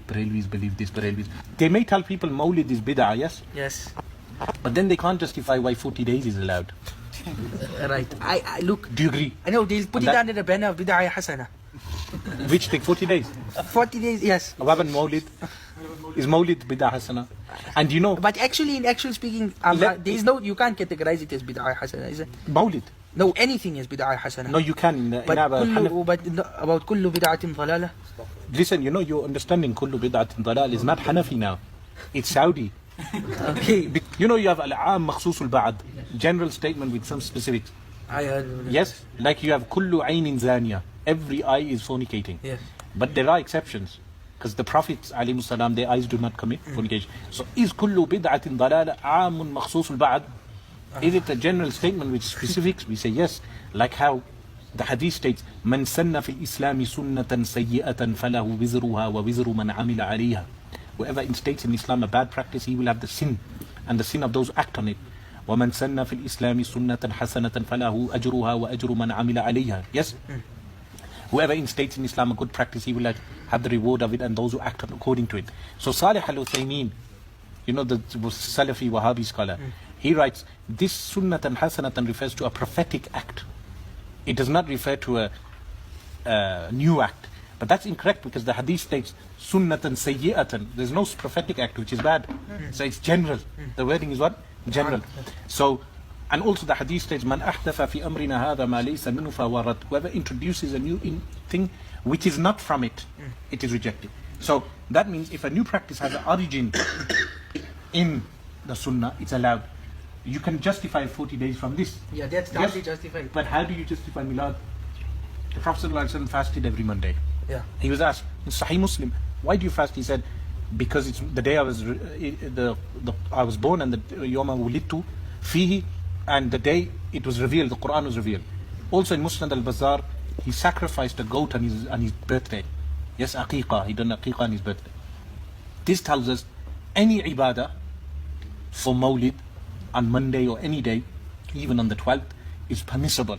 Barelvis believe this, Barelvis. They may tell people Mawlid is bid'ah, yes? Yes. But then they can't justify why 40 days is allowed. Right. I look. Do you agree? I know they'll put it under the banner of bid'ah hasana. Which take 40 days? 40 days, yes. What about Mawlid? Is Mawlid bid'ah hasana? And you know, But actually, in actual speaking, there is no, you can't categorize it as bid'ah hasana, is it? Mawlid. No, anything is bid'ah hasana. No, you can in but our about kullu bid'atin dalalah. Listen, you know, your understanding kullu bid'atin dalal is not Hanafi now. It's Saudi. Okay. You know, you have al-aam makhsus al-ba'd, general statement with some specifics. I heard. Yes, like you have kullu aynin zaniya. Every eye is fornicating. Yes. But there are exceptions. Because the Prophets, alayhi salam, their eyes do not commit fornication. So is kullu bid'atin dalala aamun makhsus al-ba'd? Is it a general statement with specifics? We say yes. Like how the hadith states, Man sanna fil islami sunnatan sayyi'atan falahu wizruha wa wizru man amila alayha. Whoever instates in Islam a bad practice, he will have the sin, and the sin of those who act on it. وَمَنْ سَنَّ فِي الْإِسْلَامِ سُنَّةً حَسَنَةً فَلَهُ أَجْرُهَا وَأَجْرُ مَنْ عَمِلَ عَلَيْهَا. Yes? Whoever instates in Islam a good practice, he will have the reward of it, and those who act according to it. So Salih al-Uthaymeen, you know, the Salafi Wahhabi scholar, he writes, this sunnatan hasanatan refers to a prophetic act. It does not refer to a new act. But that's incorrect, because the hadith states sunnatan sayyi'atan. There's no prophetic act which is bad. So it's general. The wording is what? General. So, and also the hadith states, Man ahdatha fi amrina hadha ma laysa minhu fahuwa rad. Whoever introduces a new thing which is not from it, it is rejected. So that means if a new practice has an origin in the sunnah, it's allowed. You can justify 40 days from this. Yeah, that's Yes? hardly justified. But how do you justify Milad? The Prophet ﷺ fasted every Monday. Yeah. He was asked in Sahih Muslim, why do you fast? He said, because it's the day I was I was born, and the Yawma wulidtu fihi, and the day it was revealed, the Quran was revealed. Also in Musnad al-Bazzar, he sacrificed a goat on his birthday. Yes, aqiqah. He done aqiqah on his birthday. This tells us any ibadah for Mawlid on Monday or any day, even on the 12th, is permissible.